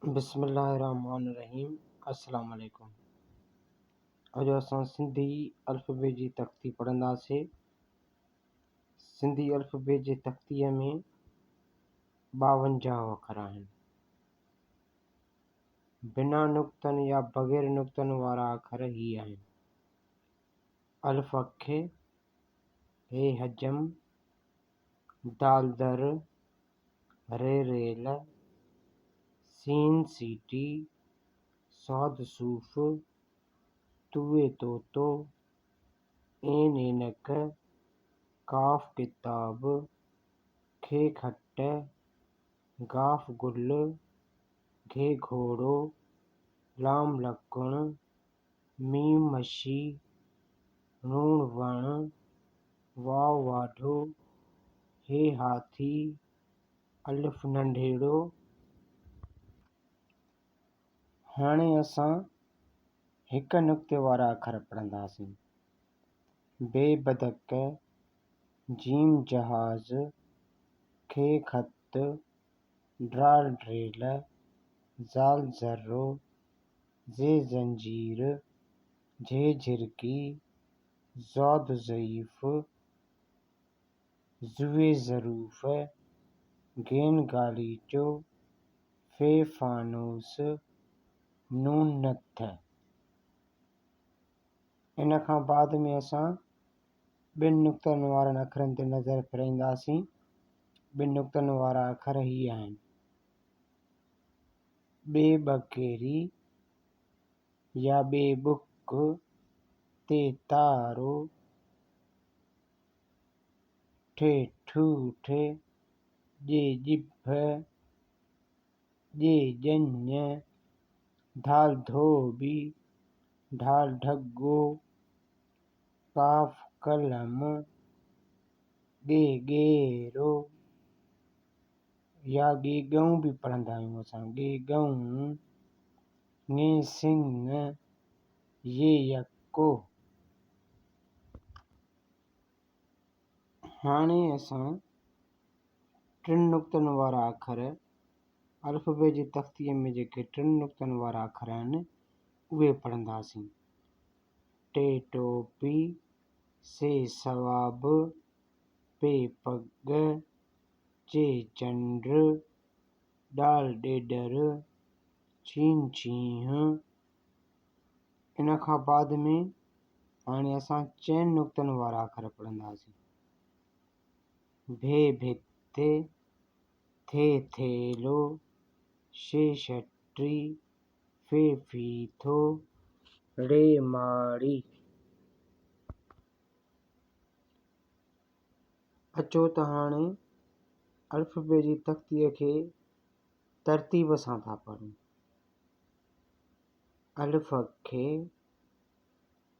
बिस्मिल्लाहिर्रहमानिर्रहीम। अस्सलाम वालेकुम। अॼु असां सिंधी अल्फ़बे जी तख़्ती पढ़ंदासीं। सिंधी अल्फ़बे जे तख़्तीअ में 52 अखर आहिनि। बिना नुक़्तनि या बग़ैर नुक़्तनि वारा अखर ही आहिनि: अल्फ़ अखे, हे हजम, दाल दर, रे रेल, सीन सीटी, सौद सूफ़, तुए तोतो, ऐन ऐनक, काफ़ किताब, खे खट, गाफ़ गुल, घे घोड़ो, लाम लकुण, मीम मच्छी, नून वण, वाव वाढो, हे हाथी, अलिफ़ नंढेड़ो। हाणे असां हिक नुक़्ते वारा अखर पढ़ंदासीं: बे बदक, जीम जहाज़, खे खत, ड्राल ड्रेल, ज़ाल ज़र्रो, ज़े ज़ंजीर, झे झिरकी, ज़ौद ज़ईफ़, ज़ुए ज़रूफ़, गेन गालीचो, फ़े फ़ानूस, नून नथ। इन खां बाद में असां ॿिनि नुक़्तनि वारनि अखरनि ते नज़र फिराईंदासीं। ॿिनि नुक़्तनि वारा अखर ही आहिनि: ॿे ॿकेरी या ॿे बुक, ते तारो, ठे ठूठ, ॼे ॼिभ, ॼे ॼञ, धाल धोबी, ढाल ढगो, काफ़ कलम, ॻे ॻेरो या ॻेॻऊं भी पढ़ंदा आहियूं असां, ॻेॻऊं, ङे सिंङ, ये यको। हाणे असां टिनि नुक़्तनि वारा अखर अल्फ़बे जी तख़्तीअ में जेके टिनि नुक़्तनि वारा अखर आहिनि उहे पढ़ंदासीं: टे टोपी, से सवाब, पे पग, चे चंड, ॾाल ॾेॾर, छीन छींहं। इन खां बाद में हाणे असां चइनि नुक़्तनि वारा अखर पढ़ंदासीं: भे भित, थे थेलो, शे छटी, फ़े फ़ीथो, ड़े माड़ी। अचो त हाणे अल्फ़बे जी तख़्तीअ खे तरतीब सां था पढ़ूं। अल्फ़ अखे,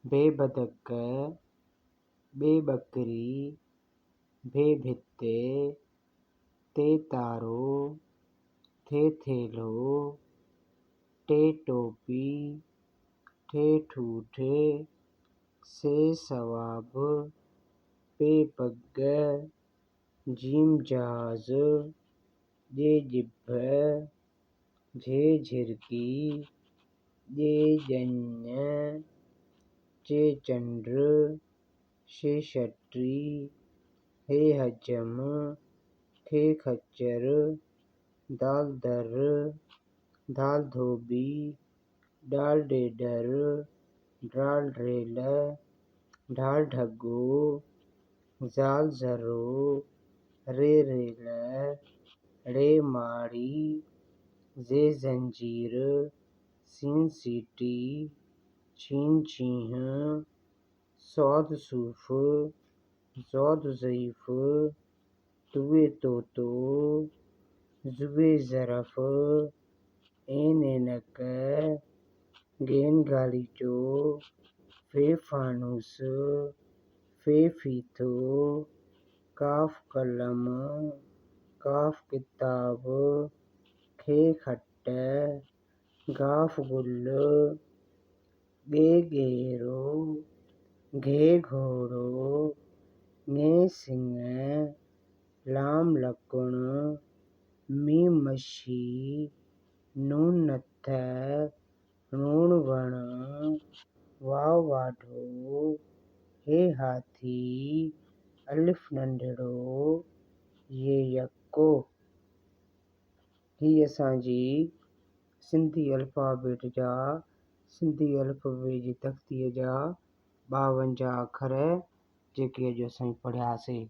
बे बदक, ॿे ॿकरी, भे भित, ते तारो, थे थेलो, टे टोपी, ठे ठूठ, से सवाब, पे पग, जीम जहाज़, ॼे ॼिभ, झे झिरकी, ॼे ॼञ, चे चंड, शे छटी, हे हजम, खे खच्चर, दाल दर, धाल धोबी, ॾाल ॾेॾर, ड्राल ड्रेल, ढाल ढगो, ज़ाल ज़रो, रे रेल, ड़े माड़ी, ज़े ज़ंजीर, सीन सीटी, छीन छींहं, सौद सूफ़, ज़ौद ज़ईफ़, तुए तोतो, ज़ुए ज़रफ़, ऐन ऐनक, गेन गालीचो, फ़े फ़ानूस, फ़े फ़ीथो, काफ़ कलम, काफ़ किताब, खे खट, गाफ़ गुल, ॻे ॻेरो, घे घोड़ो, ङे सिंङ, लाम लकुण, मीम मच्छी, नून नथ, लूण वण, वाव वाढो, हे हाथी, अलिफ नंढड़ो, ये यको। ही असांजी सिंधी अल्फाबेट जा सिंधी अल्फाबेट जी तख़्तीअ जा 52 अखर जेके अॼु असां पढ़ियासीं।